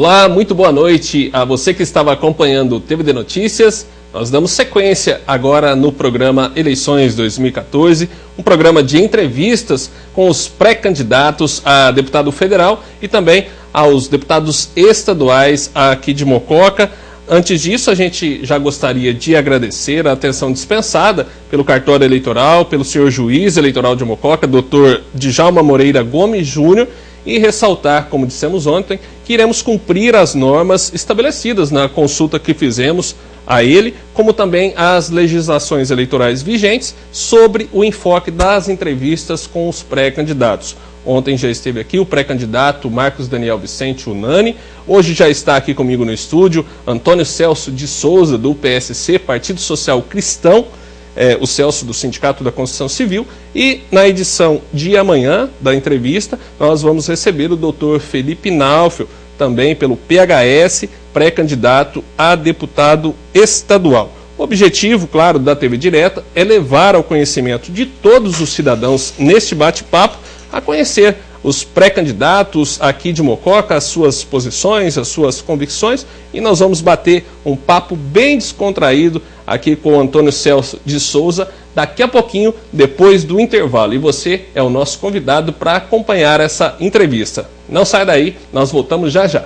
Olá, muito boa noite a você que estava acompanhando o TVD Notícias. Nós damos sequência agora no programa Eleições 2014, um programa de entrevistas com os pré-candidatos a deputado federal e também aos deputados estaduais aqui de Mococa. Antes disso, a gente já gostaria de agradecer a atenção dispensada pelo cartório eleitoral, pelo senhor juiz eleitoral de Mococa, doutor Djalma Moreira Gomes Júnior, e ressaltar, como dissemos ontem, que iremos cumprir as normas estabelecidas na consulta que fizemos a ele, como também as legislações eleitorais vigentes sobre o enfoque das entrevistas com os pré-candidatos. Ontem já esteve aqui o pré-candidato Marcos Daniel Vicente Unani. Hoje já está aqui comigo no estúdio Antônio Celso de Souza, do PSC, Partido Social Cristão, o Celso do Sindicato da Construção Civil. E na edição de amanhã da entrevista, nós vamos receber o doutor Felipe Naufel, também pelo PHS, pré-candidato a deputado estadual. O objetivo, claro, da TV Direta é levar ao conhecimento de todos os cidadãos neste bate-papo a conhecer os pré-candidatos aqui de Mococa, as suas posições, as suas convicções, e nós vamos bater um papo bem descontraído aqui com o Antônio Celso de Souza daqui a pouquinho, depois do intervalo. E você é o nosso convidado para acompanhar essa entrevista. Não sai daí, nós voltamos já já.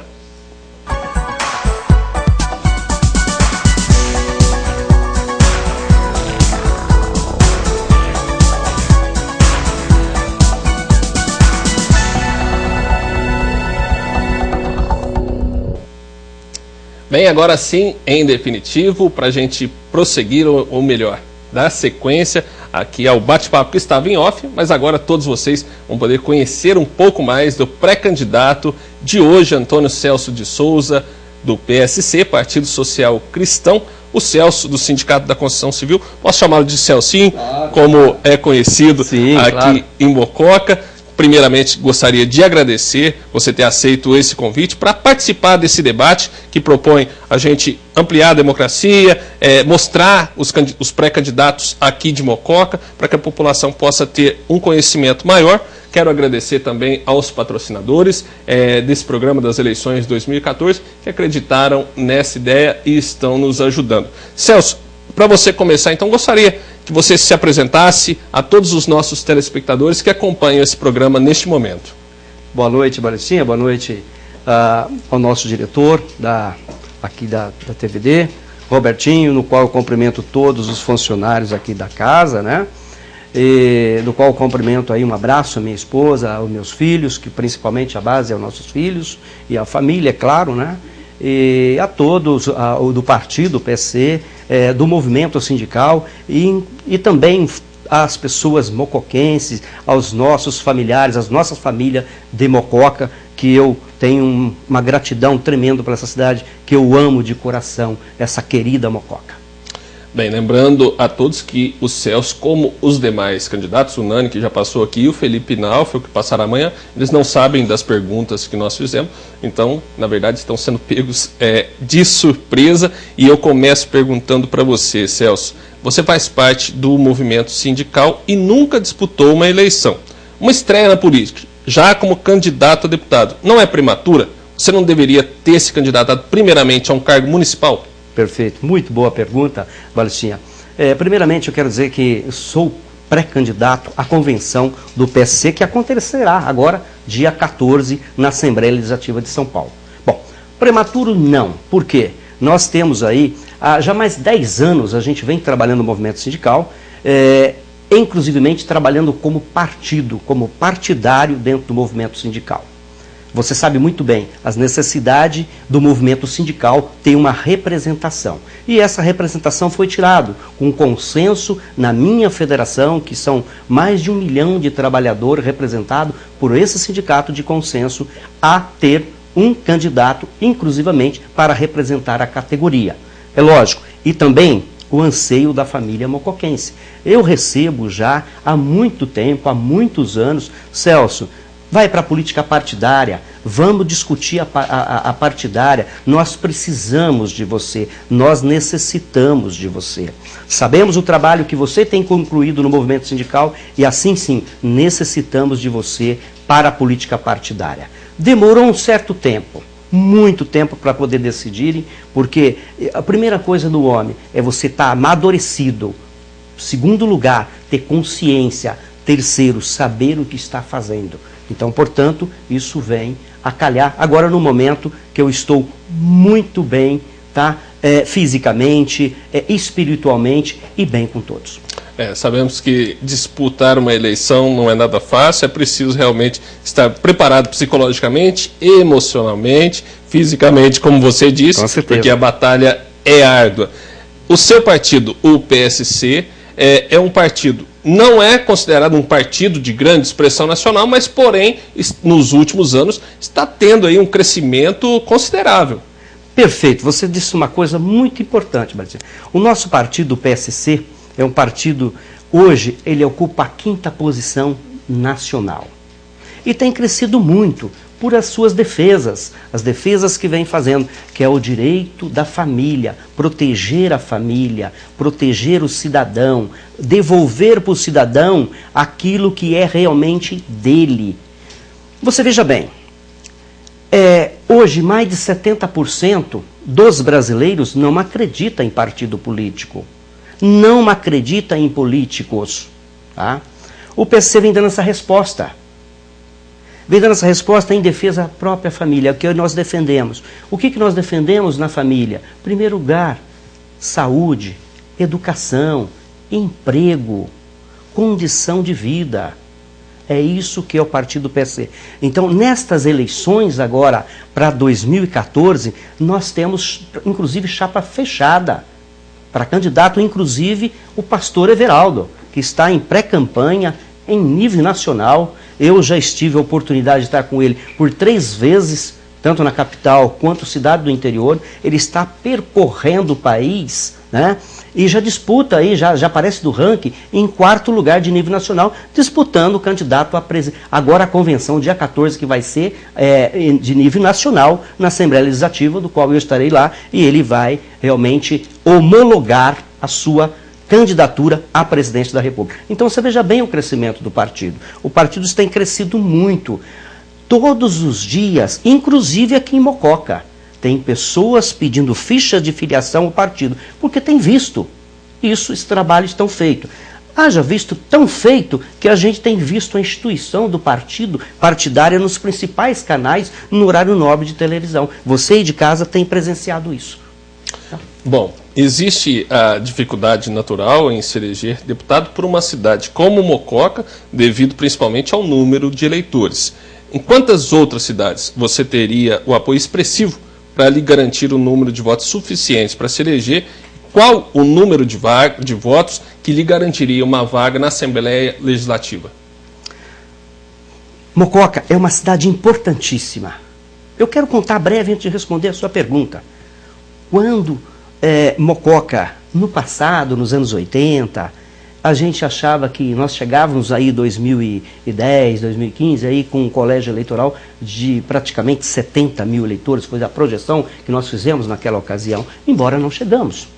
Bem, agora sim, em definitivo, para a gente prosseguir, ou melhor, dar sequência aqui ao bate-papo que estava em off, mas agora todos vocês vão poder conhecer um pouco mais do pré-candidato de hoje, Antônio Celso de Souza, do PSC, Partido Social Cristão, o Celso do Sindicato da Construção Civil. Posso chamá-lo de Celcinho, como é conhecido aqui em Mococa. Primeiramente, gostaria de agradecer você ter aceito esse convite para participar desse debate que propõe a gente ampliar a democracia, mostrar os pré-candidatos aqui de Mococa, para que a população possa ter um conhecimento maior. Quero agradecer também aos patrocinadores desse programa das eleições 2014, que acreditaram nessa ideia e estão nos ajudando. Celso, para você começar, então, gostaria que você se apresentasse a todos os nossos telespectadores que acompanham esse programa neste momento. Boa noite, Balecinha. Boa noite ao nosso diretor aqui da TVD, Robertinho, no qual eu cumprimento todos os funcionários aqui da casa, né? E no qual eu cumprimento aí, um abraço à minha esposa, aos meus filhos, que principalmente a base é os nossos filhos, e a família, é claro, né? E a todos do partido, PSC, do movimento sindical e também às pessoas mocoquenses, aos nossos familiares, às nossas famílias de Mococa, que eu tenho uma gratidão tremenda por essa cidade, que eu amo de coração, essa querida Mococa. Bem, lembrando a todos que o Celso, como os demais candidatos, o Nani, que já passou aqui, e o Felipe Naufel, que passará amanhã, eles não sabem das perguntas que nós fizemos, então, na verdade, estão sendo pegos de surpresa. E eu começo perguntando para você, Celso, você faz parte do movimento sindical e nunca disputou uma eleição. Uma estreia na política, já como candidato a deputado, não é prematura? Você não deveria ter se candidatado primeiramente a um cargo municipal? Perfeito, muito boa pergunta, Valecinha. Primeiramente, eu quero dizer que sou pré-candidato à convenção do PSC, que acontecerá agora, dia 14, na Assembleia Legislativa de São Paulo. Bom, prematuro não, por quê? Nós temos aí, há já mais 10 anos, a gente vem trabalhando no movimento sindical, inclusivemente trabalhando como partido, como partidário dentro do movimento sindical. Você sabe muito bem, as necessidades do movimento sindical têm uma representação. E essa representação foi tirada com consenso na minha federação, que são mais de 1 milhão de trabalhadores representados por esse sindicato de consenso, a ter um candidato, inclusivamente, para representar a categoria. É lógico, e também o anseio da família mocoquense. Eu recebo já há muito tempo, há muitos anos, Celso, vai para a política partidária, vamos discutir a partidária, nós precisamos de você, nós necessitamos de você. Sabemos o trabalho que você tem concluído no movimento sindical e assim sim, necessitamos de você para a política partidária. Demorou um certo tempo, muito tempo para poder decidirem, porque a primeira coisa do homem é você estar amadurecido. Segundo lugar, ter consciência. Terceiro, saber o que está fazendo. Então, portanto, isso vem a calhar agora no momento que eu estou muito bem, tá? Fisicamente, espiritualmente e bem com todos. Sabemos que disputar uma eleição não é nada fácil, é preciso realmente estar preparado psicologicamente, emocionalmente, fisicamente, como você disse, porque a batalha é árdua. O seu partido, o PSC, é um partido, não é considerado um partido de grande expressão nacional, mas, porém, nos últimos anos está tendo aí um crescimento considerável. Perfeito, você disse uma coisa muito importante, Martim. O nosso partido, o PSC, é um partido, hoje, ele ocupa a 5ª posição nacional. E tem crescido muito por as suas defesas, as defesas que vem fazendo, que é o direito da família, proteger a família, proteger o cidadão, devolver para o cidadão aquilo que é realmente dele. Você veja bem, hoje mais de 70% dos brasileiros não acredita em partido político, não acredita em políticos. Tá? O PSC vem dando essa resposta. Vem dando essa resposta em defesa da própria família, que nós defendemos. O que nós defendemos na família? Em primeiro lugar, saúde, educação, emprego, condição de vida. É isso que é o partido PSC. Então, nestas eleições agora, para 2014, nós temos, inclusive, chapa fechada. Para candidato, inclusive, o pastor Everaldo, que está em pré-campanha, em nível nacional. Eu já tive a oportunidade de estar com ele por 3 vezes, tanto na capital quanto cidade do interior. Ele está percorrendo o país, né? E já disputa aí, já aparece do ranking em 4º lugar de nível nacional, disputando o candidato a presidente. Agora a convenção, dia 14, que vai ser de nível nacional na Assembleia Legislativa, do qual eu estarei lá, e ele vai realmente homologar a sua candidatura a presidente da República. Então você veja bem o crescimento do partido. O partido tem crescido muito. Todos os dias, inclusive aqui em Mococa, tem pessoas pedindo ficha de filiação ao partido, porque tem visto esse trabalho tão feito. Haja visto tão feito que a gente tem visto a instituição do partido partidária nos principais canais no horário nobre de televisão. Você aí de casa tem presenciado isso. Tá? Bom, existe a dificuldade natural em se eleger deputado por uma cidade como Mococa, devido principalmente ao número de eleitores. Em quantas outras cidades você teria o apoio expressivo para lhe garantir o número de votos suficientes para se eleger? Qual o número de votos que lhe garantiria uma vaga na Assembleia Legislativa? Mococa é uma cidade importantíssima. Eu quero contar breve antes de responder a sua pergunta. Quando Mococa, no passado, nos anos 80, a gente achava que nós chegávamos aí em 2010, 2015, aí com um colégio eleitoral de praticamente 70 mil eleitores, foi a projeção que nós fizemos naquela ocasião, embora não chegamos.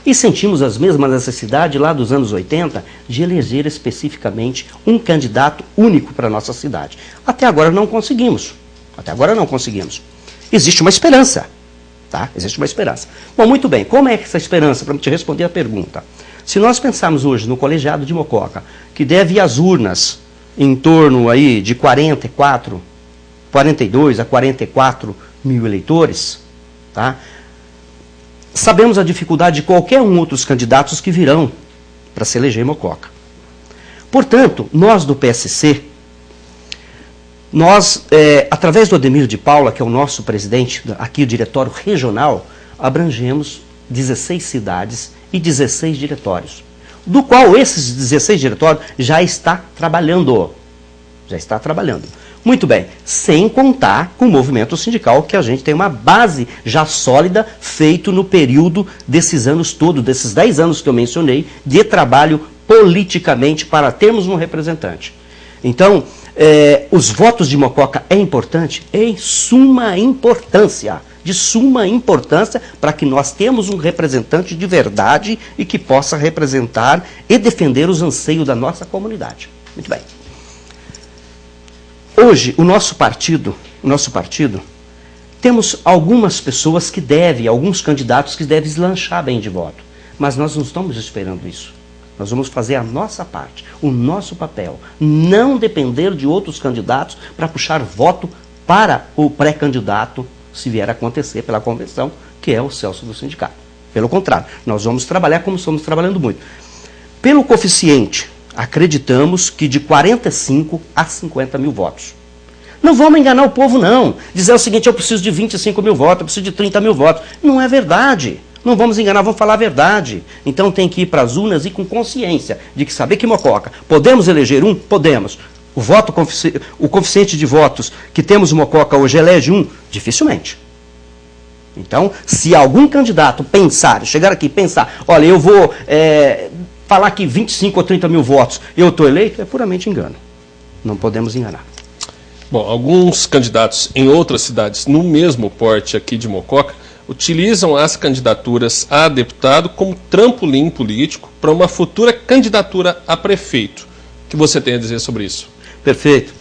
E sentimos as mesmas necessidades lá dos anos 80 de eleger especificamente um candidato único para a nossa cidade. Até agora não conseguimos. Existe uma esperança. Tá? Existe uma esperança. Bom, muito bem. Como é essa esperança? Para te responder a pergunta. Se nós pensarmos hoje no colegiado de Mococa, que deve ir às urnas em torno aí de 42 a 44 mil eleitores, tá? Sabemos a dificuldade de qualquer um outros candidatos que virão para se eleger em Mococa. Portanto, nós do PSC, nós, através do Ademir de Paula, que é o nosso presidente, aqui o diretório regional, abrangemos 16 cidades e 16 diretórios, do qual esses 16 diretórios já está trabalhando. Muito bem, sem contar com o movimento sindical, que a gente tem uma base já sólida, feito no período desses anos todos, desses 10 anos que eu mencionei, de trabalho politicamente para termos um representante. Então, os votos de Mococa é importante? É de suma importância para que nós temos um representante de verdade e que possa representar e defender os anseios da nossa comunidade. Muito bem. Hoje, o nosso partido, Temos algumas pessoas que devem, alguns candidatos que devem deslanchar bem de voto. Mas nós não estamos esperando isso. Nós vamos fazer a nossa parte, o nosso papel. Não depender de outros candidatos para puxar voto para o pré-candidato, se vier a acontecer pela convenção, que é o Celso do sindicato. Pelo contrário, nós vamos trabalhar como estamos trabalhando muito. Pelo coeficiente, acreditamos que de 45 a 50 mil votos. Não vamos enganar o povo, não. Dizer o seguinte, eu preciso de 25 mil votos, eu preciso de 30 mil votos. Não é verdade. Não vamos enganar, vamos falar a verdade. Então tem que ir para as urnas e com consciência de que saber que Mococa, podemos eleger um? Podemos. O coeficiente de votos que temos em Mococa hoje elege um? Dificilmente. Então, se algum candidato pensar, chegar aqui e pensar, olha, eu vou falar que 25 ou 30 mil votos eu estou eleito, é puramente engano. Não podemos enganar. Bom, alguns candidatos em outras cidades, no mesmo porte aqui de Mococa, utilizam as candidaturas a deputado como trampolim político para uma futura candidatura a prefeito. O que você tem a dizer sobre isso? Perfeito.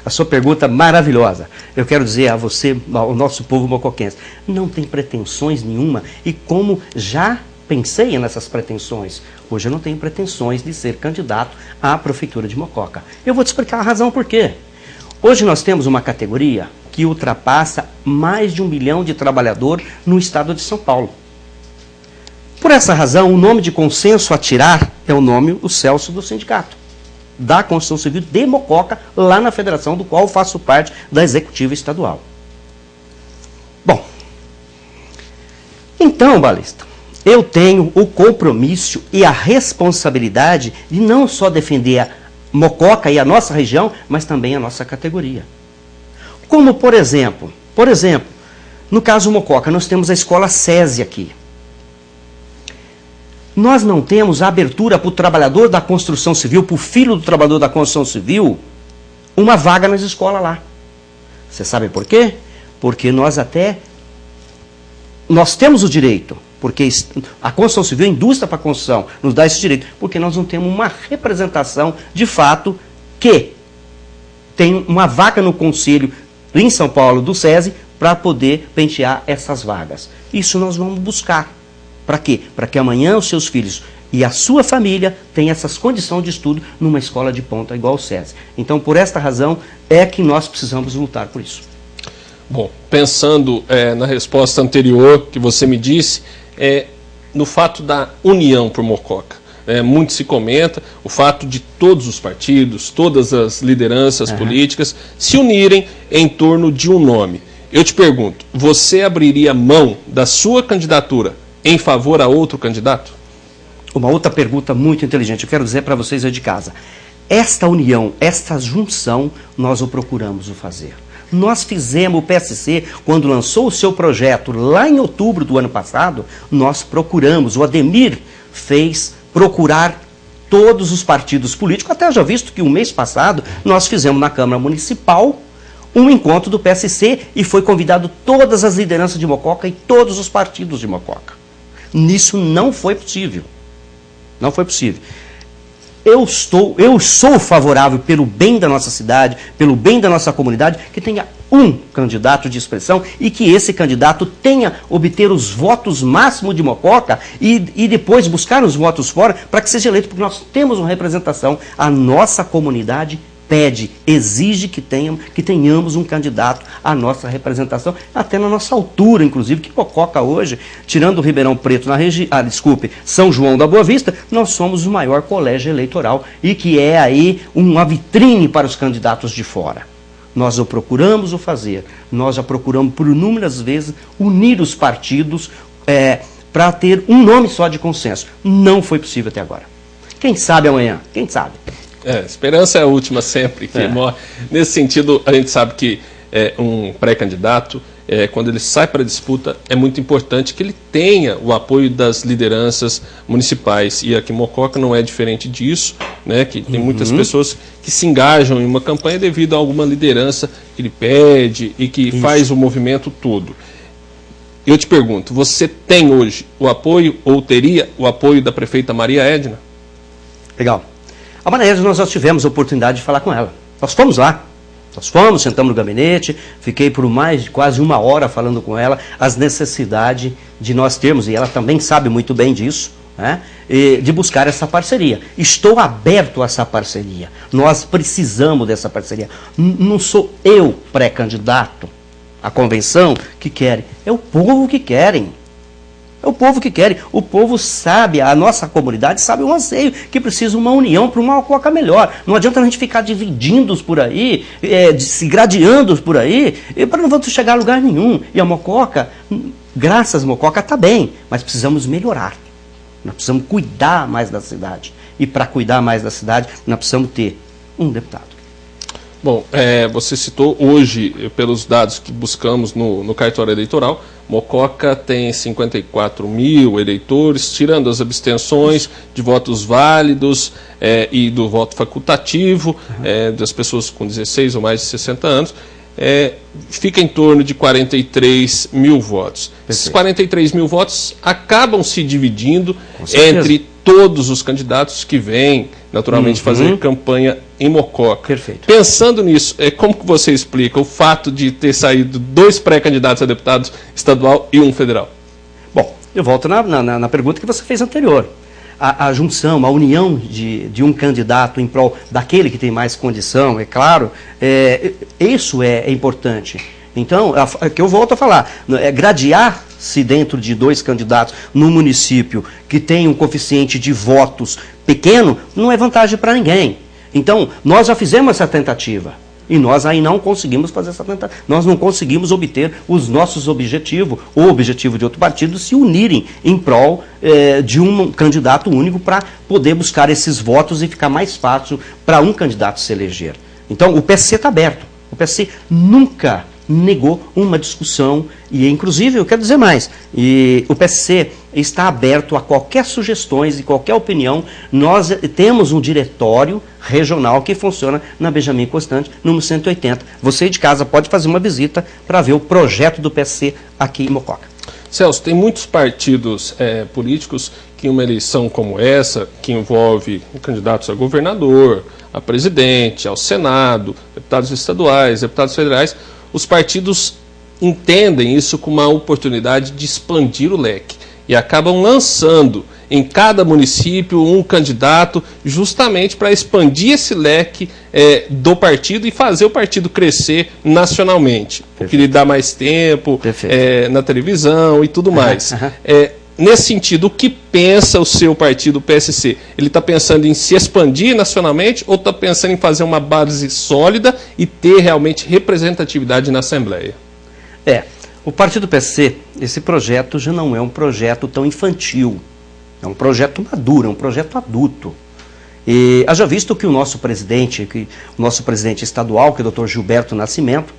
A sua pergunta é maravilhosa. Eu quero dizer a você, ao nosso povo mocoquense, não tem pretensões nenhuma e como já pensei nessas pretensões, hoje eu não tenho pretensões de ser candidato à prefeitura de Mococa. Eu vou te explicar a razão por quê. Hoje nós temos uma categoria que ultrapassa mais de 1 milhão de trabalhadores no estado de São Paulo. Por essa razão, o nome de consenso a tirar é o nome, o Celso do sindicato, da Construção Civil de Mococa, lá na federação do qual faço parte da executiva estadual. Bom, então, Balista, eu tenho o compromisso e a responsabilidade de não só defender a Mococa e a nossa região, mas também a nossa categoria. Como, por exemplo, no caso Mococa, nós temos a escola SESI aqui. Nós não temos a abertura para o trabalhador da construção civil, para o filho do trabalhador da construção civil, uma vaga nas escolas lá. Você sabe por quê? Porque nós temos o direito, porque a construção civil, a indústria para a construção, nos dá esse direito, porque nós não temos uma representação, de fato, que tem uma vaga no conselho em São Paulo do SESI para poder pentear essas vagas. Isso nós vamos buscar. Para quê? Para que amanhã os seus filhos e a sua família tenham essas condições de estudo numa escola de ponta igual ao SESI. Então, por esta razão, é que nós precisamos lutar por isso. Bom, pensando na resposta anterior que você me disse, no fato da união por Mococa. Muito se comenta o fato de todos os partidos, todas as lideranças políticas se unirem em torno de um nome. Eu te pergunto, você abriria mão da sua candidatura em favor a outro candidato? Uma outra pergunta muito inteligente, eu quero dizer para vocês aí de casa. Esta união, esta junção, nós o procuramos fazer. Nós fizemos, o PSC, quando lançou o seu projeto lá em outubro do ano passado, nós procuramos, o Ademir fez procurar todos os partidos políticos, até já visto que o mês passado nós fizemos na Câmara Municipal um encontro do PSC e foi convidado todas as lideranças de Mococa e todos os partidos de Mococa. Nisso não foi possível. Não foi possível. Eu sou favorável pelo bem da nossa cidade, pelo bem da nossa comunidade, que tenha um candidato de expressão e que esse candidato tenha obter os votos máximos de Mococa e depois buscar os votos fora para que seja eleito, porque nós temos uma representação. A nossa comunidade pede, exige que tenhamos um candidato à nossa representação, até na nossa altura, inclusive, que Mococa hoje, tirando o Ribeirão Preto São João da Boa Vista, nós somos o maior colégio eleitoral e que é aí uma vitrine para os candidatos de fora. Nós o procuramos fazer, nós já procuramos por inúmeras vezes unir os partidos para ter um nome só de consenso. Não foi possível até agora. Quem sabe amanhã? Quem sabe? Esperança é a última sempre que morre. Nesse sentido, a gente sabe que um pré-candidato, quando ele sai para a disputa, é muito importante que ele tenha o apoio das lideranças municipais. E aqui em Mococa não é diferente disso, né? Que tem muitas pessoas que se engajam em uma campanha devido a alguma liderança que ele pede e que faz o movimento todo. Eu te pergunto, você tem hoje o apoio ou teria o apoio da prefeita Maria Edna? Legal. A Maria Edna, nós já tivemos a oportunidade de falar com ela. Nós fomos lá. Nós fomos, sentamos no gabinete, fiquei por mais de quase 1 hora falando com ela as necessidades de nós termos, e ela também sabe muito bem disso, né, de buscar essa parceria. Estou aberto a essa parceria. Nós precisamos dessa parceria. Não sou eu pré-candidato à convenção que querem, é o povo que querem. É o povo que quer. O povo sabe, a nossa comunidade sabe o anseio, que precisa uma união para uma Mococa melhor. Não adianta a gente ficar dividindo por aí, se gradeando por aí, para não vamos chegar a lugar nenhum. E a Mococa, graças à Mococa, está bem, mas precisamos melhorar. Nós precisamos cuidar mais da cidade. E para cuidar mais da cidade, nós precisamos ter um deputado. Bom, você citou hoje, pelos dados que buscamos no cartório eleitoral, Mococa tem 54 mil eleitores, tirando as abstenções de votos válidos e do voto facultativo, das pessoas com 16 ou mais de 60 anos, fica em torno de 43 mil votos. Perfeito. Esses 43 mil votos acabam se dividindo entre todos os candidatos que vêm, naturalmente, fazer campanha em Mococa. Perfeito. Pensando nisso, como que você explica o fato de ter saído 2 pré-candidatos a deputado estadual e 1 federal? Bom, eu volto na pergunta que você fez anterior. A junção, a união de um candidato em prol daquele que tem mais condição, é claro, isso é importante. Então, que eu volto a falar, gradear-se dentro de 2 candidatos num município que tem um coeficiente de votos pequeno, não é vantagem para ninguém. Então, nós já fizemos essa tentativa. E nós aí não conseguimos fazer essa tentativa. Nós não conseguimos obter os nossos objetivos, ou o objetivo de outro partido, se unirem em prol de um candidato único para poder buscar esses votos e ficar mais fácil para um candidato se eleger. Então, o PSC está aberto. O PSC nunca negou uma discussão, e inclusive, eu quero dizer mais, o PSC está aberto a qualquer sugestões e qualquer opinião. Nós temos um diretório regional que funciona na Benjamin Constant, número 180. Você de casa pode fazer uma visita para ver o projeto do PSC aqui em Mococa. Celso, tem muitos partidos políticos que uma eleição como essa, que envolve candidatos a governador, a presidente, ao Senado, deputados estaduais, deputados federais, os partidos entendem isso como uma oportunidade de expandir o leque e acabam lançando em cada município um candidato justamente para expandir esse leque do partido e fazer o partido crescer nacionalmente, porque lhe dá mais tempo na televisão e tudo mais. Nesse sentido, o que pensa o seu partido, o PSC? Ele está pensando em se expandir nacionalmente ou está pensando em fazer uma base sólida e ter realmente representatividade na Assembleia? O partido PSC, esse projeto já não é um projeto tão infantil. É um projeto maduro, é um projeto adulto. E haja visto que o nosso presidente estadual, que é o Dr. Gilberto Nascimento,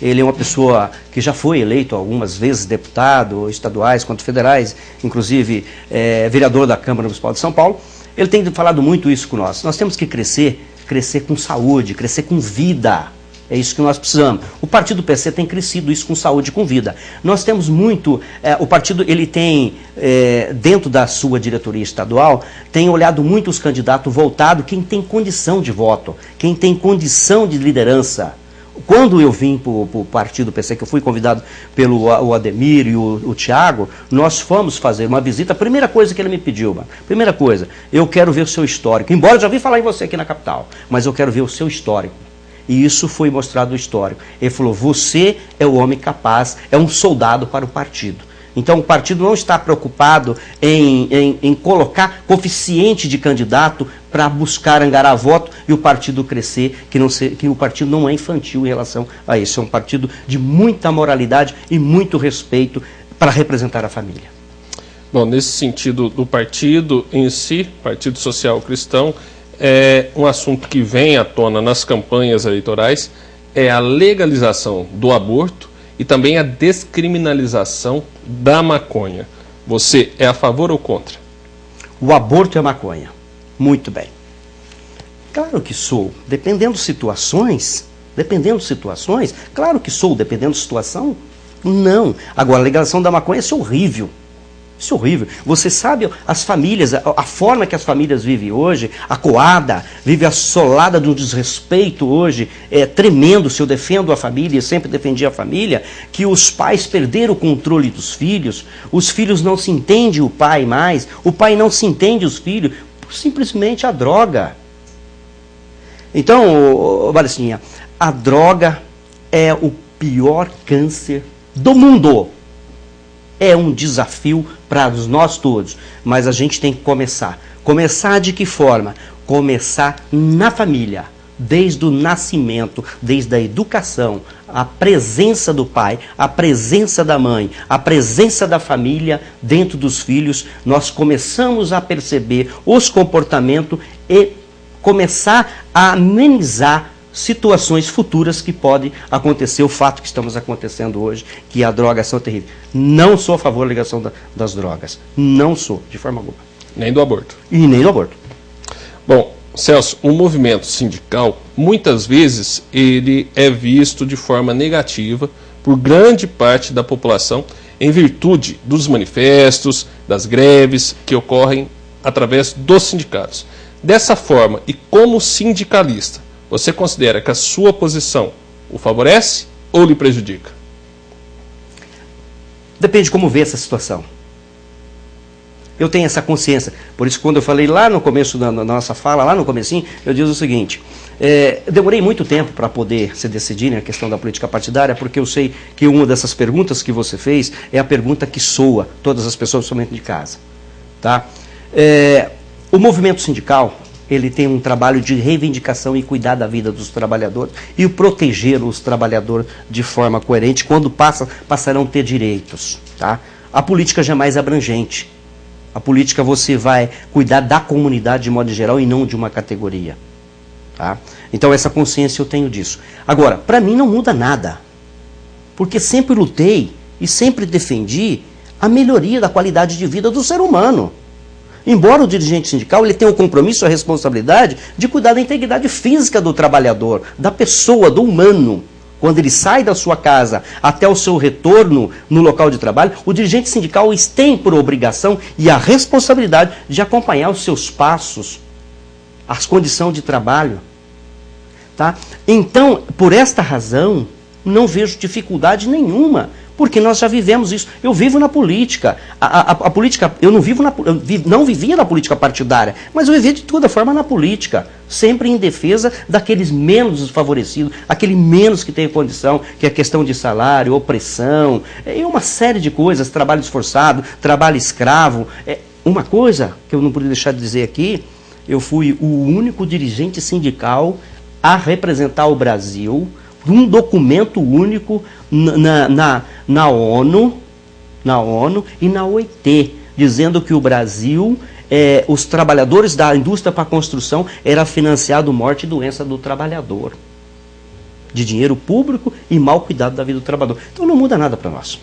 ele é uma pessoa que já foi eleito algumas vezes deputado, estaduais quanto federais, inclusive vereador da Câmara Municipal de São Paulo. Ele tem falado muito isso com nós. Nós temos que crescer com saúde, crescer com vida. É isso que nós precisamos. O partido PC tem crescido isso com saúde e com vida. Nós temos muito... o partido, ele tem, dentro da sua diretoria estadual, tem olhado muito os candidatos voltado, quem tem condição de voto, quem tem condição de liderança. Quando eu vim para o partido PC, que eu fui convidado pelo Ademir e o Tiago, nós fomos fazer uma visita. A primeira coisa que ele me pediu, primeira coisa, eu quero ver o seu histórico. Embora eu já vi falar em você aqui na capital, mas eu quero ver o seu histórico. E isso foi mostrado no histórico. Ele falou, você é o homem capaz, é um soldado para o partido. Então o partido não está preocupado em colocar coeficiente de candidato para buscar angariar voto e o partido crescer, que o partido não é infantil em relação a isso. É um partido de muita moralidade e muito respeito para representar a família. Bom, nesse sentido do partido em si, Partido Social Cristão, é um assunto que vem à tona nas campanhas eleitorais, é a legalização do aborto e também a descriminalização da maconha. Você é a favor ou contra? O aborto é maconha. Muito bem. Claro que sou. Dependendo de situações, claro que sou. Dependendo da situação, não. Agora, a legalização da maconha é horrível. Isso é horrível. Você sabe as famílias, a forma que as famílias vivem hoje, acuada, vive assolada de um desrespeito hoje, tremendo. Se eu defendo a família, sempre defendi a família, que os pais perderam o controle dos filhos, os filhos não se entendem o pai mais, o pai não se entende os filhos, por simplesmente a droga. Então, Valecinha, a droga é o pior câncer do mundo. É um desafio para nós todos, mas a gente tem que começar. Começar de que forma? Começar na família, desde o nascimento, desde a educação, a presença do pai, a presença da mãe, a presença da família dentro dos filhos. Nós começamos a perceber os comportamentos e começar a amenizar situações futuras que podem acontecer, o fato que estamos acontecendo hoje, que a droga é terrível. Não sou a favor da ligação das drogas. Não sou, de forma alguma. Nem do aborto. E nem do aborto. Bom, Celso, o movimento sindical, muitas vezes, ele é visto de forma negativa por grande parte da população, em virtude dos manifestos, das greves que ocorrem através dos sindicatos. Dessa forma, e como sindicalista, você considera que a sua posição o favorece ou lhe prejudica? Depende de como vê essa situação. Eu tenho essa consciência. Por isso, quando eu falei lá no começo da nossa fala, lá no comecinho, eu disse o seguinte, eu demorei muito tempo para poder se decidir na questão da política partidária, porque eu sei que uma dessas perguntas que você fez é a pergunta que soa todas as pessoas, somente de casa. Tá? O movimento sindical, ele tem um trabalho de reivindicação e cuidar da vida dos trabalhadores e o proteger os trabalhadores de forma coerente quando passarão a ter direitos. Tá? A política já é mais abrangente. A política você vai cuidar da comunidade de modo geral e não de uma categoria. Tá? Então essa consciência eu tenho disso. Agora, para mim não muda nada. Porque sempre lutei e sempre defendi a melhoria da qualidade de vida do ser humano. Embora o dirigente sindical ele tenha o compromisso e a responsabilidade de cuidar da integridade física do trabalhador, da pessoa, do humano. Quando ele sai da sua casa até o seu retorno no local de trabalho, o dirigente sindical tem por obrigação e a responsabilidade de acompanhar os seus passos, as condições de trabalho. Tá? Então, por esta razão, não vejo dificuldade nenhuma. Porque nós já vivemos isso. Eu vivo na política. A política, eu não vivia na política partidária, mas eu vivia de toda forma na política, sempre em defesa daqueles menos desfavorecidos, aquele menos que tem condição, que é questão de salário, opressão, e uma série de coisas, trabalho esforçado, trabalho escravo. Uma coisa que eu não podia deixar de dizer aqui, eu fui o único dirigente sindical a representar o Brasil um documento único na ONU e na OIT, dizendo que o Brasil, os trabalhadores da indústria para a construção, era financiado morte e doença do trabalhador. De dinheiro público e mau cuidado da vida do trabalhador. Então não muda nada para nós.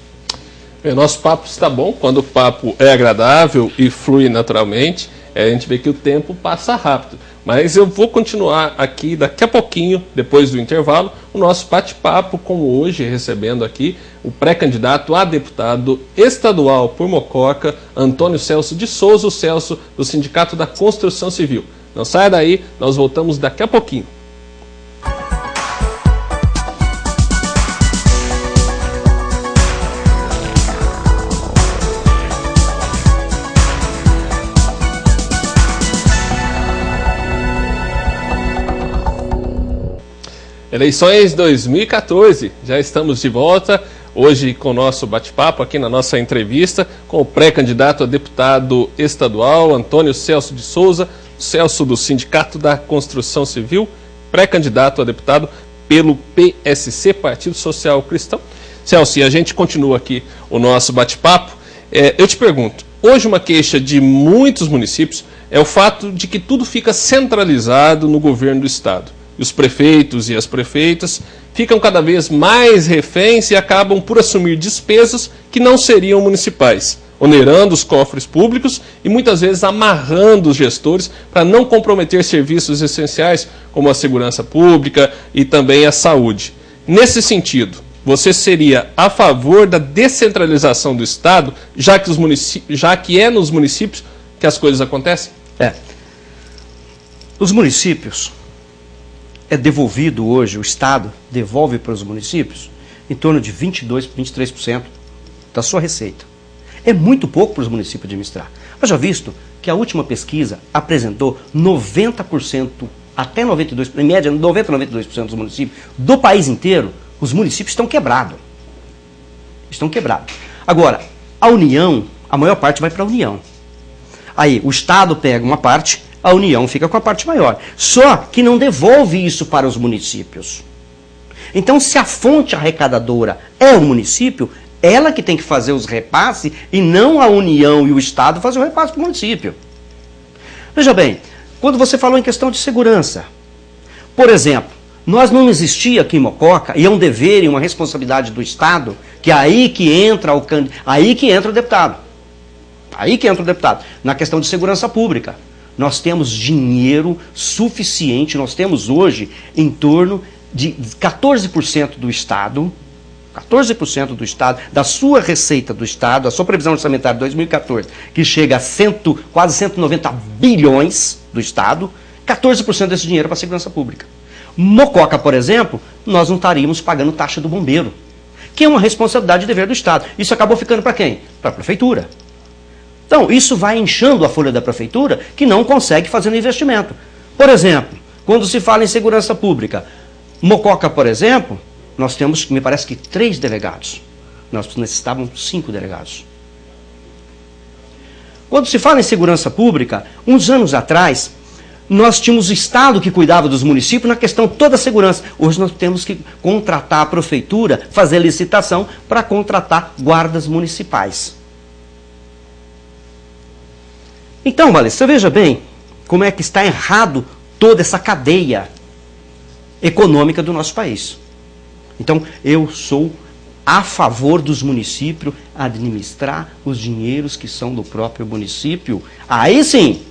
Nosso papo está bom, quando o papo é agradável e flui naturalmente, a gente vê que o tempo passa rápido. Mas eu vou continuar aqui daqui a pouquinho, depois do intervalo, o nosso bate-papo, como hoje, recebendo aqui o pré-candidato a deputado estadual por Mococa, Antônio Celso de Souza, o Celso do Sindicato da Construção Civil. Não saia daí, nós voltamos daqui a pouquinho. Eleições 2014, já estamos de volta, hoje com o nosso bate-papo aqui na nossa entrevista com o pré-candidato a deputado estadual, Antônio Celso de Souza, Celso do Sindicato da Construção Civil, pré-candidato a deputado pelo PSC, Partido Social Cristão. Celso, e a gente continua aqui o nosso bate-papo. Eu te pergunto, hoje uma queixa de muitos municípios é o fato de que tudo fica centralizado no governo do estado. E os prefeitos e as prefeitas ficam cada vez mais reféns e acabam por assumir despesas que não seriam municipais, onerando os cofres públicos e muitas vezes amarrando os gestores para não comprometer serviços essenciais como a segurança pública e também a saúde. Nesse sentido, você seria a favor da descentralização do Estado, já que é nos municípios que as coisas acontecem? Os municípios, é devolvido hoje, o Estado devolve para os municípios em torno de 22%, 23% da sua receita. É muito pouco para os municípios administrar. Mas já visto que a última pesquisa apresentou 90%, até 92%, em média 90% a 92% dos municípios do país inteiro, os municípios estão quebrados. Estão quebrados. Agora, a União, a maior parte vai para a União. Aí o Estado pega uma parte, a União fica com a parte maior. Só que não devolve isso para os municípios. Então, se a fonte arrecadadora é o município, ela que tem que fazer os repasses e não a União e o Estado fazer o repasse para o município. Veja bem, quando você falou em questão de segurança, por exemplo, nós não existia aqui em Mococa, e é um dever e uma responsabilidade do Estado, que é aí que entra o deputado. Aí que entra o deputado, na questão de segurança pública. Nós temos dinheiro suficiente, nós temos hoje em torno de 14% do Estado, 14% do Estado, da sua receita do Estado, a sua previsão orçamentária de 2014, que chega a quase 190 bilhões do Estado, 14% desse dinheiro para a segurança pública. Mococa, por exemplo, nós não estaríamos pagando taxa do bombeiro, que é uma responsabilidade e dever do Estado. Isso acabou ficando para quem? Para a prefeitura. Então, isso vai inchando a folha da prefeitura, que não consegue fazer no investimento. Por exemplo, quando se fala em segurança pública, Mococa, por exemplo, nós temos, me parece que 3 delegados. Nós necessitávamos 5 delegados. Quando se fala em segurança pública, uns anos atrás, nós tínhamos o Estado que cuidava dos municípios na questão toda da segurança. Hoje nós temos que contratar a prefeitura, fazer licitação para contratar guardas municipais. Então, Valência, você veja bem como é que está errado toda essa cadeia econômica do nosso país. Então, eu sou a favor dos municípios administrar os dinheiros que são do próprio município. Aí sim,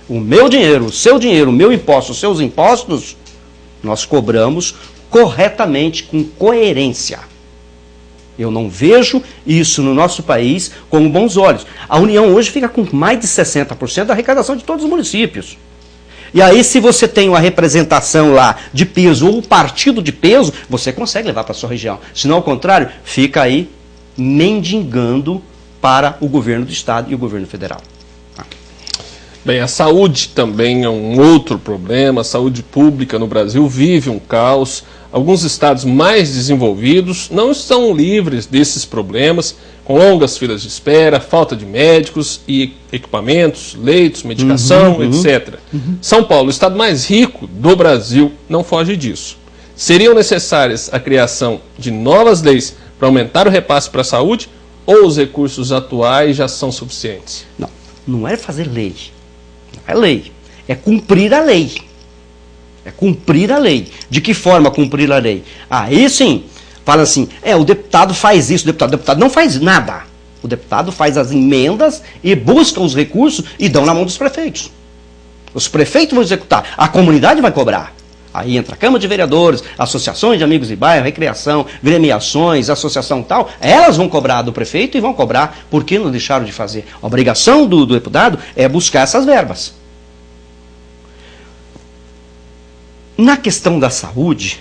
o meu dinheiro, o seu dinheiro, o meu imposto, os seus impostos, nós cobramos corretamente, com coerência. Eu não vejo isso no nosso país com bons olhos. A União hoje fica com mais de 60% da arrecadação de todos os municípios. E aí, se você tem uma representação lá de peso, ou um partido de peso, você consegue levar para a sua região. Se não, ao contrário, fica aí mendigando para o governo do Estado e o governo federal. Bem, a saúde também é um outro problema. A saúde pública no Brasil vive um caos. Alguns estados mais desenvolvidos não estão livres desses problemas, com longas filas de espera, falta de médicos e equipamentos, leitos, medicação, etc. São Paulo, o estado mais rico do Brasil, não foge disso. Seriam necessárias a criação de novas leis para aumentar o repasse para a saúde, ou os recursos atuais já são suficientes? Não, não é fazer lei. Não é lei. É cumprir a lei. É cumprir a lei. De que forma cumprir a lei? Aí sim, fala assim, o deputado faz isso, o deputado não faz nada. O deputado faz as emendas e busca os recursos e dão na mão dos prefeitos. Os prefeitos vão executar, a comunidade vai cobrar. Aí entra a Câmara de Vereadores, associações de amigos de bairro, recreação, gremiações, associação tal, elas vão cobrar do prefeito e vão cobrar porque não deixaram de fazer. A obrigação do deputado é buscar essas verbas. Na questão da saúde,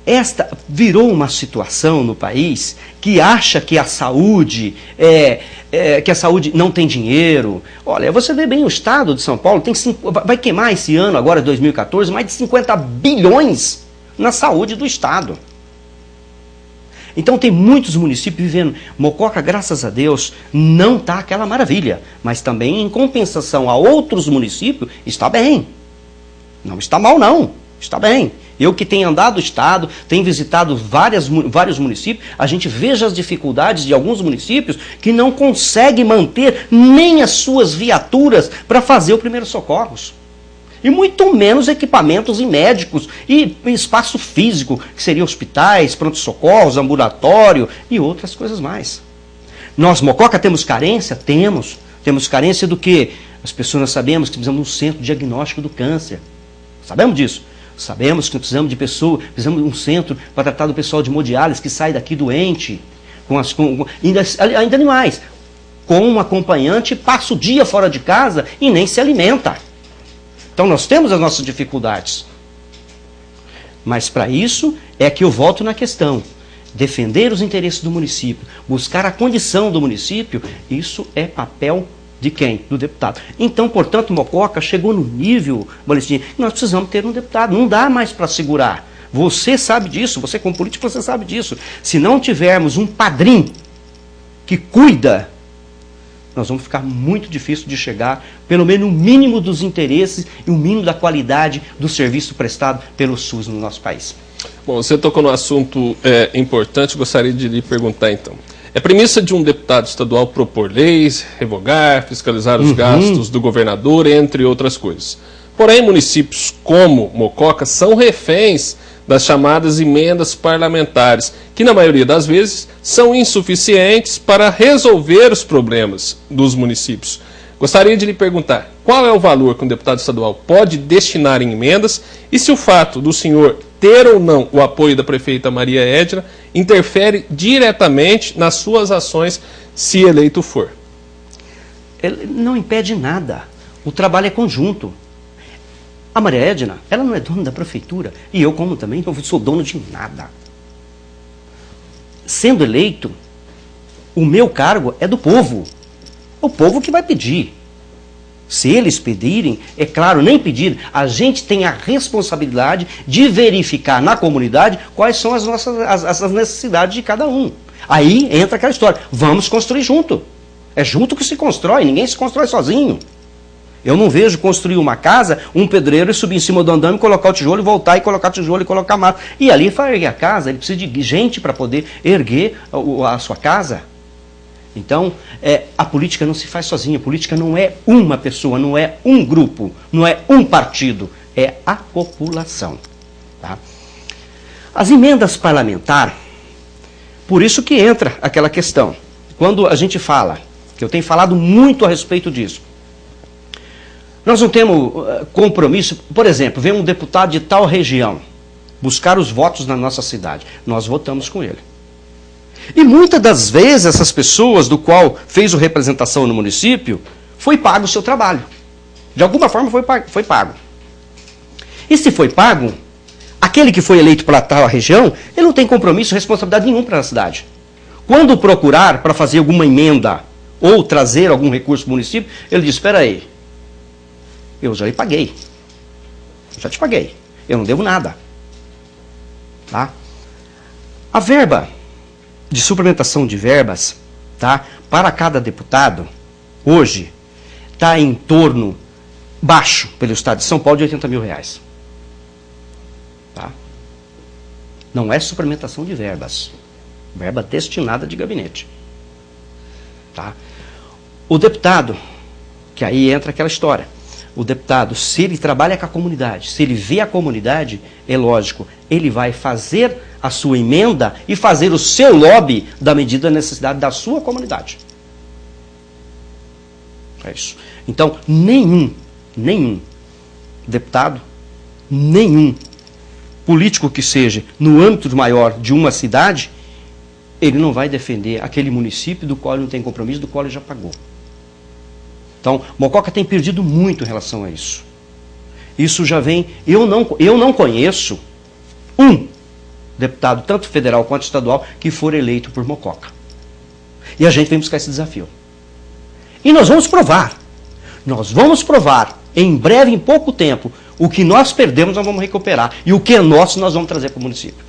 esta virou uma situação no país que acha que a saúde não tem dinheiro. Olha, você vê bem o estado de São Paulo, vai queimar esse ano, agora 2014, mais de 50 bilhões na saúde do estado. Então tem muitos municípios vivendo. Mococa, graças a Deus, não está aquela maravilha, mas também em compensação a outros municípios, está bem. Não está mal não, está bem. Eu que tenho andado o estado, tenho visitado vários municípios, a gente veja as dificuldades de alguns municípios que não conseguem manter nem as suas viaturas para fazer o primeiro socorros. E muito menos equipamentos e médicos e espaço físico, que seriam hospitais, pronto-socorros, ambulatório e outras coisas mais. Nós, Mococa, temos carência? Temos. Temos carência do quê? As pessoas sabemos que precisamos de um centro diagnóstico do câncer. Sabemos disso. Sabemos que precisamos de pessoas, precisamos de um centro para tratar do pessoal de hemodiálise que sai daqui doente, ainda mais, com um acompanhante, passa o dia fora de casa e nem se alimenta. Então nós temos as nossas dificuldades. Mas para isso é que eu volto na questão. Defender os interesses do município, buscar a condição do município, isso é papel de quem? Do deputado. Então, portanto, Mococa chegou no nível, Balestinha, nós precisamos ter um deputado. Não dá mais para segurar. Você sabe disso, você como político, você sabe disso. Se não tivermos um padrinho que cuida, nós vamos ficar muito difícil de chegar, pelo menos o mínimo dos interesses e o mínimo da qualidade do serviço prestado pelo SUS no nosso país. Bom, você tocou no assunto importante, gostaria de lhe perguntar então. É premissa de um deputado estadual propor leis, revogar, fiscalizar os gastos do governador, entre outras coisas. Porém, municípios como Mococa são reféns das chamadas emendas parlamentares, que na maioria das vezes são insuficientes para resolver os problemas dos municípios. Gostaria de lhe perguntar, qual é o valor que um deputado estadual pode destinar em emendas e se o fato do senhor ter ou não o apoio da prefeita Maria Edna interfere diretamente nas suas ações se eleito for? Ele não impede nada. O trabalho é conjunto. A Maria Edna, ela não é dona da prefeitura. E eu, como também, não sou dono de nada. Sendo eleito, o meu cargo é do povo. O povo que vai pedir. Se eles pedirem, é claro, nem pedir, a gente tem a responsabilidade de verificar na comunidade quais são as necessidades de cada um. Aí entra aquela história, vamos construir junto. É junto que se constrói, ninguém se constrói sozinho. Eu não vejo construir uma casa, um pedreiro subir em cima do andame, colocar o tijolo e voltar e colocar tijolo e colocar massa. E ali vai erguer a casa, ele precisa de gente para poder erguer a sua casa. Então, a política não se faz sozinha, a política não é uma pessoa, não é um grupo, não é um partido, é a população. Tá? As emendas parlamentares, por isso que entra aquela questão. Quando a gente fala, que eu tenho falado muito a respeito disso, nós não temos compromisso, por exemplo, vem um deputado de tal região buscar os votos na nossa cidade, nós votamos com ele. E muitas das vezes essas pessoas do qual fez a representação no município, foi pago o seu trabalho. De alguma forma foi pago. E se foi pago, aquele que foi eleito para tal região, ele não tem compromisso, responsabilidade nenhuma para a cidade. Quando procurar para fazer alguma emenda ou trazer algum recurso para o município, ele diz, espera aí, eu já lhe paguei. Já te paguei. Eu não devo nada. Tá? A verba de suplementação de verbas, tá, para cada deputado, hoje, está em torno, baixo, pelo estado de São Paulo, de R$80 mil. Tá? Não é suplementação de verbas. Verba destinada de gabinete. Tá? O deputado, que aí entra aquela história, o deputado, se ele trabalha com a comunidade, se ele vê a comunidade, é lógico, ele vai fazer a sua emenda e fazer o seu lobby da medida da necessidade da sua comunidade. É isso. Então, nenhum deputado, nenhum político que seja no âmbito maior de uma cidade, ele não vai defender aquele município do qual ele não tem compromisso, do qual ele já pagou. Então, Mococa tem perdido muito em relação a isso. Isso já vem... Eu não conheço um deputado, tanto federal quanto estadual, que for eleito por Mococa. E a gente vem buscar esse desafio. E nós vamos provar. Nós vamos provar, em breve, em pouco tempo, o que nós perdemos nós vamos recuperar. E o que é nosso nós vamos trazer para o município.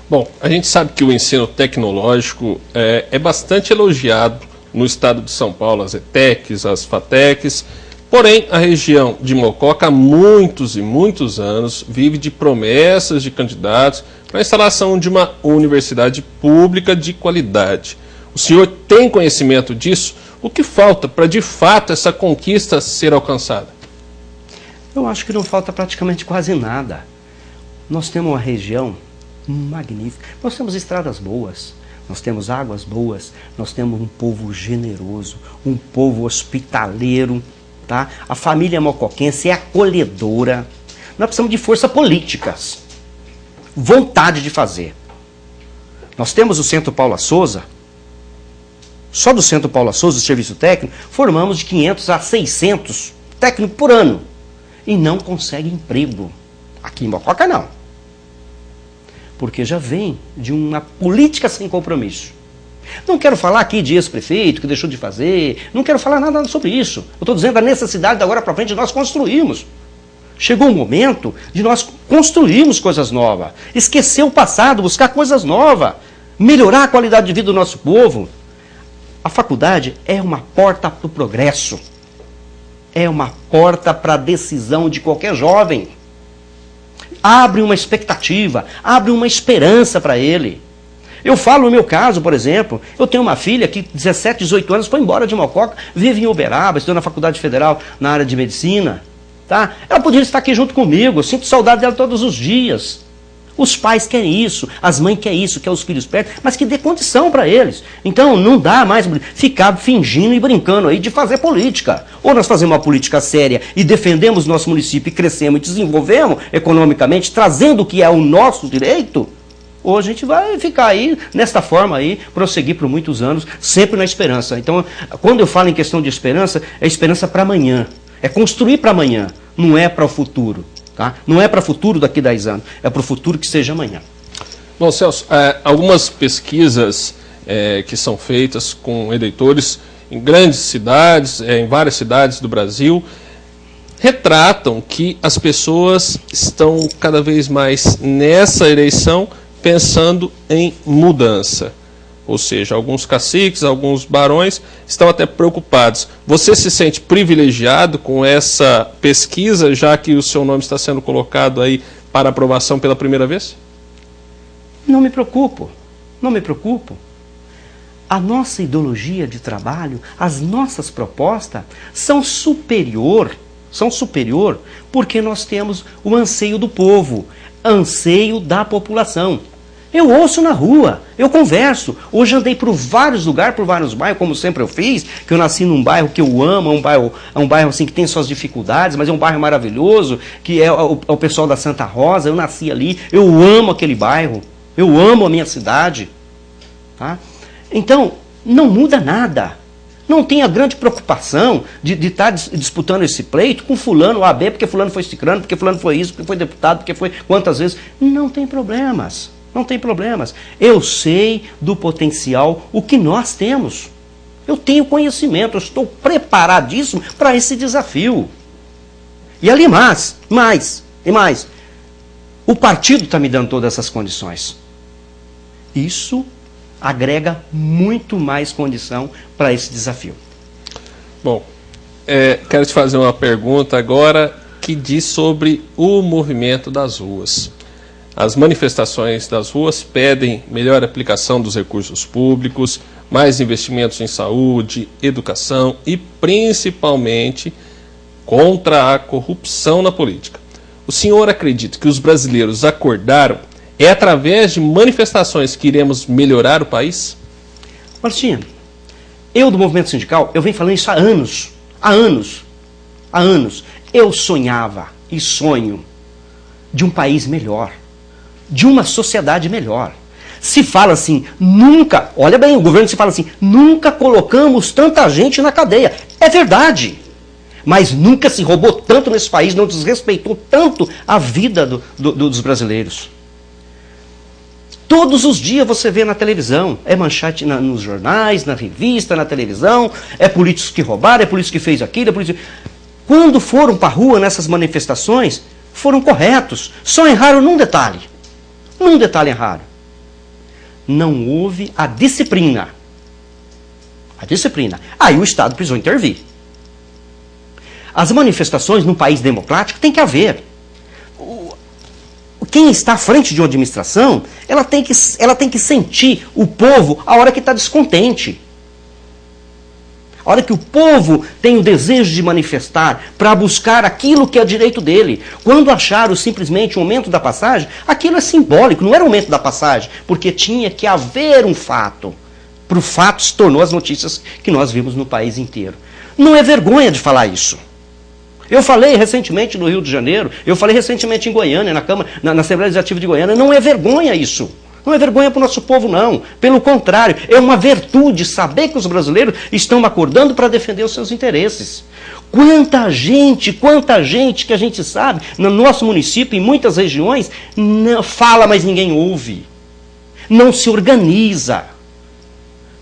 Bom, a gente sabe que o ensino tecnológico é bastante elogiado no estado de São Paulo, as ETECs, as FATECs. Porém, a região de Mococa, há muitos e muitos anos, vive de promessas de candidatos para a instalação de uma universidade pública de qualidade. O senhor tem conhecimento disso? O que falta para, de fato, essa conquista ser alcançada? Eu acho que não falta praticamente quase nada. Nós temos uma região magnífica. Nós temos estradas boas. Nós temos águas boas, nós temos um povo generoso, um povo hospitaleiro, tá? A família mocoquense é acolhedora. Nós precisamos de força políticas. Vontade de fazer. Nós temos o Centro Paula Souza. Só do Centro Paula Souza, do serviço técnico, formamos de 500 a 600 técnicos por ano. E não consegue emprego. Aqui em Mococa não. Porque já vem de uma política sem compromisso. Não quero falar aqui de ex-prefeito que deixou de fazer, não quero falar nada sobre isso. Eu estou dizendo da necessidade de agora para frente de nós construirmos. Chegou o momento de nós construirmos coisas novas, esquecer o passado, buscar coisas novas, melhorar a qualidade de vida do nosso povo. A faculdade é uma porta para o progresso, é uma porta para a decisão de qualquer jovem. Abre uma expectativa, abre uma esperança para ele. Eu falo no meu caso, por exemplo, eu tenho uma filha que 17, 18 anos foi embora de Mococa, vive em Uberaba, estudou na Faculdade Federal na área de Medicina. Tá? Ela poderia estar aqui junto comigo, eu sinto saudade dela todos os dias. Os pais querem isso, as mães querem isso, querem os filhos perto, mas que dê condição para eles. Então não dá mais ficar fingindo e brincando aí de fazer política. Ou nós fazemos uma política séria e defendemos nosso município e crescemos e desenvolvemos economicamente, trazendo o que é o nosso direito, ou a gente vai ficar aí, nesta forma aí, prosseguir por muitos anos, sempre na esperança. Então, quando eu falo em questão de esperança, é esperança para amanhã. É construir para amanhã, não é para o futuro. Tá? Não é para o futuro daqui a 10 anos, é para o futuro que seja amanhã. Bom, Celso, algumas pesquisas que são feitas com eleitores em grandes cidades, em várias cidades do Brasil, retratam que as pessoas estão cada vez mais nessa eleição pensando em mudança. Ou seja, alguns caciques, alguns barões estão até preocupados. Você se sente privilegiado com essa pesquisa, já que o seu nome está sendo colocado aí para aprovação pela primeira vez? Não me preocupo, não me preocupo. A nossa ideologia de trabalho, as nossas propostas são superior porque nós temos o anseio do povo, anseio da população. Eu ouço na rua, eu converso. Hoje andei por vários lugares, por vários bairros, como sempre eu fiz, que eu nasci num bairro que eu amo, é um bairro assim, que tem suas dificuldades, mas é um bairro maravilhoso, que é o pessoal da Santa Rosa, eu nasci ali, eu amo aquele bairro, eu amo a minha cidade. Tá? Então, não muda nada. Não tenha grande preocupação de estar disputando esse pleito com fulano, AB, porque fulano foi ciclano, porque fulano foi isso, porque foi deputado, porque foi quantas vezes. Não tem problemas. Não tem problemas. Eu sei do potencial, o que nós temos. Eu tenho conhecimento, eu estou preparadíssimo para esse desafio. E ali mais. O partido está me dando todas essas condições. Isso agrega muito mais condição para esse desafio. Bom, quero te fazer uma pergunta agora que diz sobre o movimento das ruas. As manifestações das ruas pedem melhor aplicação dos recursos públicos, mais investimentos em saúde, educação e, principalmente, contra a corrupção na política. O senhor acredita que os brasileiros acordaram? É através de manifestações que iremos melhorar o país? Martinha, eu do movimento sindical, eu venho falando isso há anos. Há anos. Eu sonhava e sonho de um país melhor, de uma sociedade melhor. Se fala assim, nunca, olha bem, o governo se fala assim, nunca colocamos tanta gente na cadeia. É verdade. Mas nunca se roubou tanto nesse país, não desrespeitou tanto a vida dos brasileiros. Todos os dias você vê na televisão, é manchete nos jornais, na revista, na televisão, é políticos que roubaram, é político que fez aquilo, é político... Quando foram para a rua nessas manifestações, foram corretos, só erraram num detalhe erraram. Não houve a disciplina. Aí o Estado precisou intervir. As manifestações num país democrático tem que haver. Quem está à frente de uma administração, ela tem que sentir o povo a hora que está descontente. A hora que o povo tem o desejo de manifestar para buscar aquilo que é direito dele. Quando acharam simplesmente o aumento da passagem, aquilo é simbólico, não era o aumento da passagem, porque tinha que haver um fato. Para o fato se tornou as notícias que nós vimos no país inteiro. Não é vergonha de falar isso. Eu falei recentemente no Rio de Janeiro, eu falei recentemente em Goiânia, na Câmara, na Assembleia Legislativa de Goiânia. Não é vergonha isso. Não é vergonha para o nosso povo, não. Pelo contrário, é uma virtude saber que os brasileiros estão acordando para defender os seus interesses. Quanta gente que a gente sabe, no nosso município, em muitas regiões, não fala, mas ninguém ouve. Não se organiza.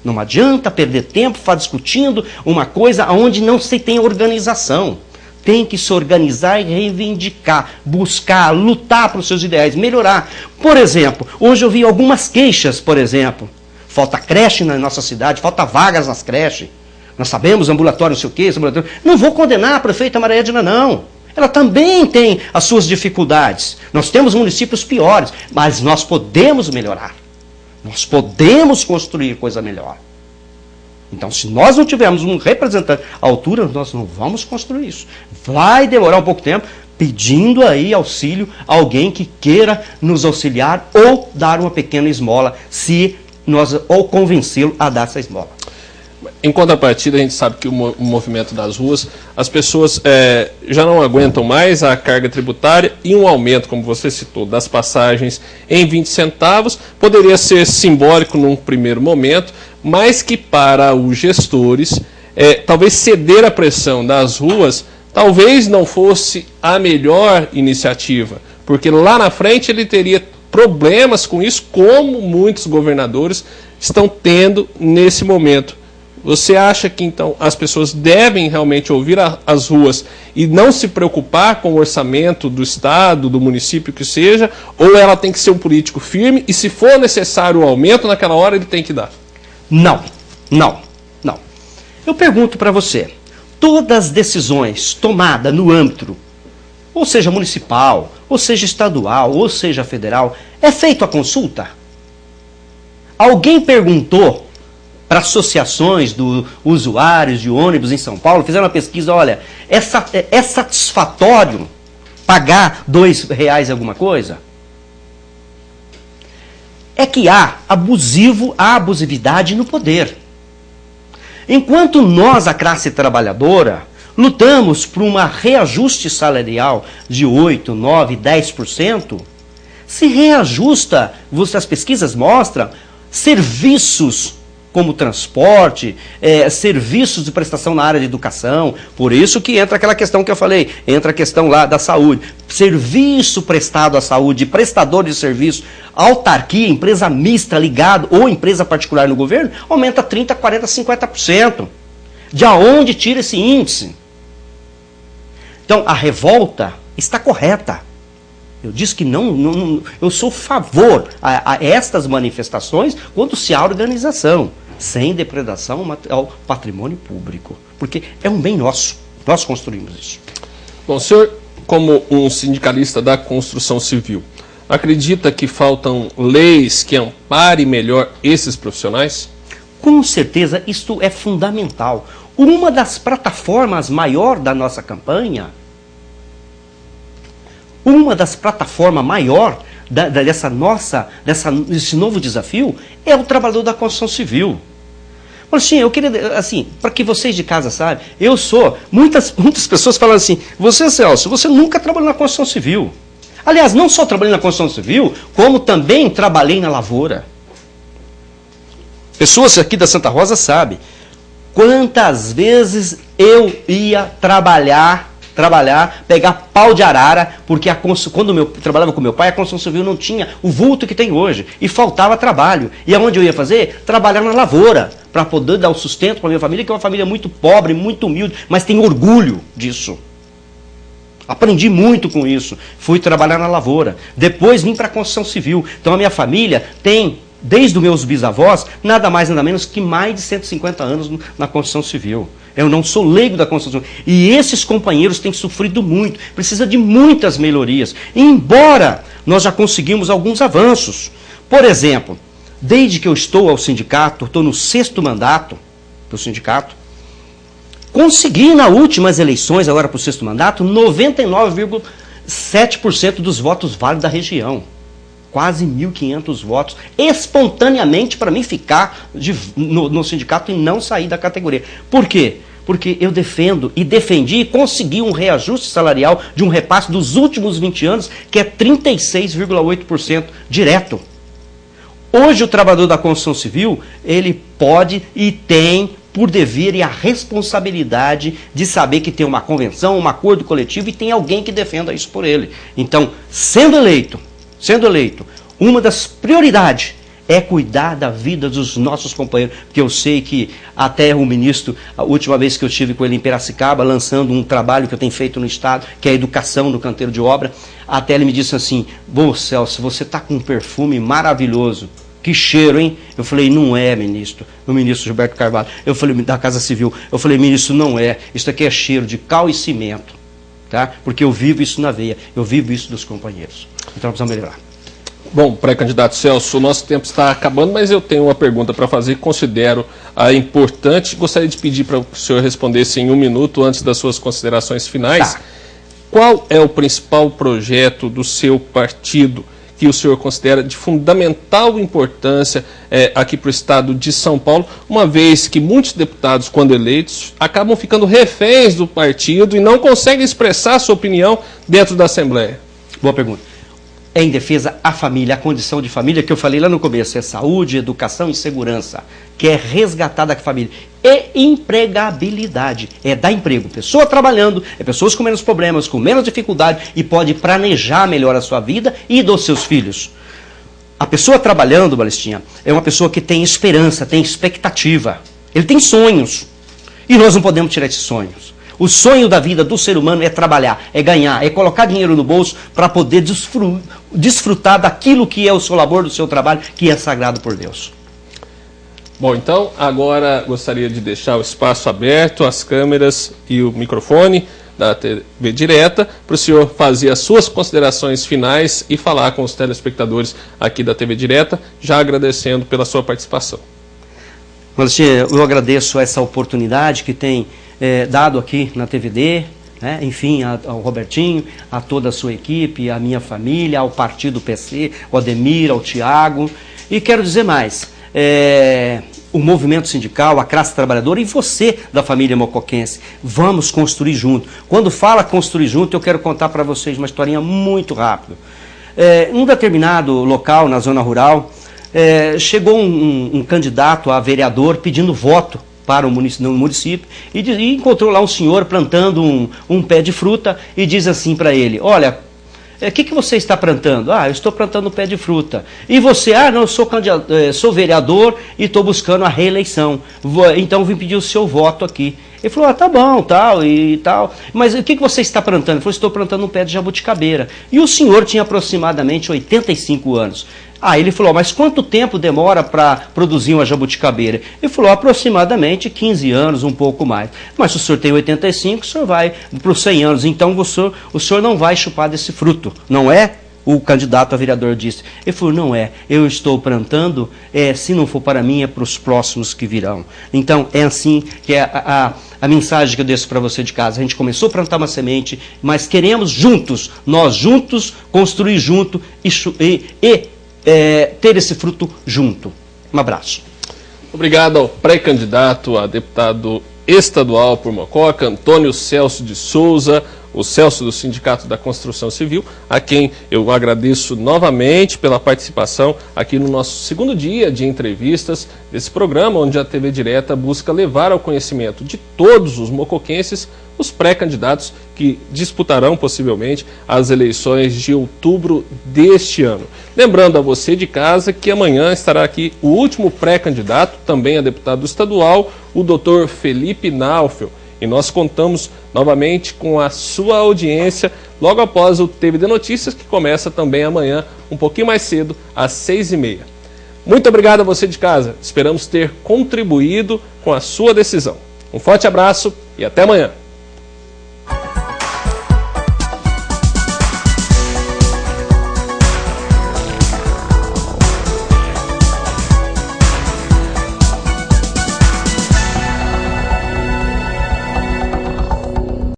Não adianta perder tempo discutindo uma coisa onde não se tem organização. Tem que se organizar e reivindicar, buscar, lutar para os seus ideais, melhorar. Por exemplo, hoje eu vi algumas queixas, por exemplo. Falta creche na nossa cidade, falta vagas nas creches. Nós sabemos, ambulatório, não sei o quê, ambulatório. Não vou condenar a prefeita Maria Edna, não. Ela também tem as suas dificuldades. Nós temos municípios piores, mas nós podemos melhorar. Nós podemos construir coisa melhor. Então, se nós não tivermos um representante à altura, nós não vamos construir isso. Vai demorar um pouco de tempo, pedindo aí auxílio a alguém que queira nos auxiliar ou dar uma pequena esmola, ou convencê-lo a dar essa esmola. Em contrapartida, a gente sabe que o movimento das ruas, as pessoas já não aguentam mais a carga tributária e um aumento, como você citou, das passagens em 20 centavos, poderia ser simbólico num primeiro momento, mas que para os gestores, talvez ceder à pressão das ruas, talvez não fosse a melhor iniciativa, porque lá na frente ele teria problemas com isso, como muitos governadores estão tendo nesse momento. Você acha que, então, as pessoas devem realmente ouvir as ruas e não se preocupar com o orçamento do Estado, do município que seja, ou ela tem que ser um político firme e, se for necessário o aumento, naquela hora ele tem que dar? Não. Eu pergunto para você, todas as decisões tomadas no âmbito, ou seja municipal, ou seja estadual, ou seja federal, é feita a consulta? Alguém perguntou para associações de usuários de ônibus em São Paulo, fizeram uma pesquisa, olha, é satisfatório pagar R$2 alguma coisa? É que há abusividade no poder. Enquanto nós, a classe trabalhadora, lutamos por um reajuste salarial de 8%, 9%, 10%, se reajusta, as pesquisas mostram, serviços como transporte, serviços de prestação na área de educação. Por isso que entra aquela questão que eu falei, entra a questão lá da saúde. Serviço prestado à saúde, prestador de serviço, autarquia, empresa mista ligado ou empresa particular no governo, aumenta 30%, 40%, 50%. De onde tira esse índice? Então, a revolta está correta. Eu disse que eu sou favor a estas manifestações quando se há organização, sem depredação ao patrimônio público. Porque é um bem nosso, nós construímos isso. Bom, o senhor, como um sindicalista da construção civil, acredita que faltam leis que amparem melhor esses profissionais? Com certeza, isto é fundamental. Uma das plataformas maior da nossa campanha, desse novo desafio, é o trabalhador da construção civil. Marcinha, eu queria, assim, para que vocês de casa saibam, muitas pessoas falam assim, você, Celso, você nunca trabalhou na construção civil. Aliás, não só trabalhei na construção civil, como também trabalhei na lavoura. Pessoas aqui da Santa Rosa sabem quantas vezes eu ia trabalhar, pegar pau de arara, porque quando eu trabalhava com meu pai, a construção civil não tinha o vulto que tem hoje, e faltava trabalho. E aonde eu ia fazer? Trabalhar na lavoura, para poder dar o sustento para a minha família, que é uma família muito pobre, muito humilde, mas tem orgulho disso. Aprendi muito com isso. Fui trabalhar na lavoura. Depois vim para a construção civil. Então a minha família tem, desde os meus bisavós, nada mais nada menos que mais de 150 anos na construção civil. Eu não sou leigo da construção civil. E esses companheiros têm sofrido muito. Precisa de muitas melhorias. Embora nós já conseguimos alguns avanços. Por exemplo, desde que eu estou ao sindicato, estou no 6º mandato do sindicato, consegui nas últimas eleições, agora para o 6º mandato, 99,7% dos votos válidos da região. Quase 1.500 votos, espontaneamente para mim ficar no sindicato e não sair da categoria. Por quê? Porque eu defendo e defendi e consegui um reajuste salarial de um repasse dos últimos 20 anos, que é 36,8% direto. Hoje o trabalhador da construção civil, ele pode e tem por dever e a responsabilidade de saber que tem uma convenção, um acordo coletivo e tem alguém que defenda isso por ele. Então, sendo eleito, uma das prioridades é cuidar da vida dos nossos companheiros, porque eu sei que até o ministro, a última vez que eu estive com ele em Piracicaba, lançando um trabalho que eu tenho feito no Estado, que é a educação no canteiro de obra, até ele me disse assim, "Bom, Celso, você está com um perfume maravilhoso. Que cheiro, hein?" Eu falei, não é, ministro. O ministro Gilberto Carvalho. Eu falei, da Casa Civil. Eu falei, ministro, não é. Isso aqui é cheiro de cal e cimento. Tá? Porque eu vivo isso na veia. Eu vivo isso dos companheiros. Então nós precisamos melhorar. Bom, pré-candidato Celso, o nosso tempo está acabando, mas eu tenho uma pergunta para fazer que considero importante. Gostaria de pedir para o senhor respondesse em 1 minuto antes das suas considerações finais. Tá. Qual é o principal projeto do seu partido que o senhor considera de fundamental importância aqui para o estado de São Paulo, uma vez que muitos deputados, quando eleitos, acabam ficando reféns do partido e não conseguem expressar sua opinião dentro da Assembleia? Boa pergunta. É em defesa à família, a condição de família que eu falei lá no começo, é saúde, educação e segurança, que é resgatada da família. E empregabilidade, é dar emprego. Pessoa trabalhando, é pessoas com menos problemas, com menos dificuldade e pode planejar melhor a sua vida e dos seus filhos. A pessoa trabalhando, Balistinha, é uma pessoa que tem esperança, tem expectativa. Ele tem sonhos. E nós não podemos tirar esses sonhos. O sonho da vida do ser humano é trabalhar, é ganhar, é colocar dinheiro no bolso para poder desfrutar daquilo que é o seu labor, do seu trabalho, que é sagrado por Deus. Bom, então agora gostaria de deixar o espaço aberto, as câmeras e o microfone da TV Direta, para o senhor fazer as suas considerações finais e falar com os telespectadores aqui da TV Direta, já agradecendo pela sua participação. Mas eu agradeço essa oportunidade que tem dado aqui na TVD, né? Enfim, ao Robertinho, a toda a sua equipe, à minha família, ao partido PC, ao Ademir, ao Tiago, e quero dizer mais, o movimento sindical, a classe trabalhadora e você da família mocoquense, vamos construir junto. Quando fala construir junto, eu quero contar para vocês uma historinha muito rápida. Em um determinado local, na zona rural, chegou um candidato a vereador pedindo voto para o município e encontrou lá um senhor plantando um pé de fruta e diz assim para ele, olha, o que você está plantando? Ah, eu estou plantando um pé de fruta. E você? Ah, não, eu sou vereador e estou buscando a reeleição. Então vim pedir o seu voto aqui. Ele falou, ah, tá bom, tal e tal. Mas o que você está plantando? Ele falou, estou plantando um pé de jabuticabeira. E o senhor tinha aproximadamente 85 anos. Ah, ele falou, mas quanto tempo demora para produzir uma jabuticabeira? Ele falou, aproximadamente 15 anos, um pouco mais. Mas se o senhor tem 85, o senhor vai para os 100 anos. Então o senhor não vai chupar desse fruto, não é? O candidato a vereador disse. Ele falou, não é, eu estou plantando, se não for para mim, é para os próximos que virão. Então, é assim que é a mensagem que eu deixo para você de casa. A gente começou a plantar uma semente, mas queremos juntos, nós juntos, construir junto e ter esse fruto junto. Um abraço. Obrigado ao pré-candidato a deputado estadual por Mococa, Antônio Celso de Souza, o Celso do Sindicato da Construção Civil, a quem eu agradeço novamente pela participação aqui no nosso segundo dia de entrevistas desse programa, onde a TV Direta busca levar ao conhecimento de todos os mocoquenses os pré-candidatos que disputarão possivelmente as eleições de outubro deste ano. Lembrando a você de casa que amanhã estará aqui o último pré-candidato, também a deputado estadual, o Dr. Felipe Naufel. E nós contamos novamente com a sua audiência logo após o TVD Notícias, que começa também amanhã, um pouquinho mais cedo, às 6h30. Muito obrigado a você de casa. Esperamos ter contribuído com a sua decisão. Um forte abraço e até amanhã.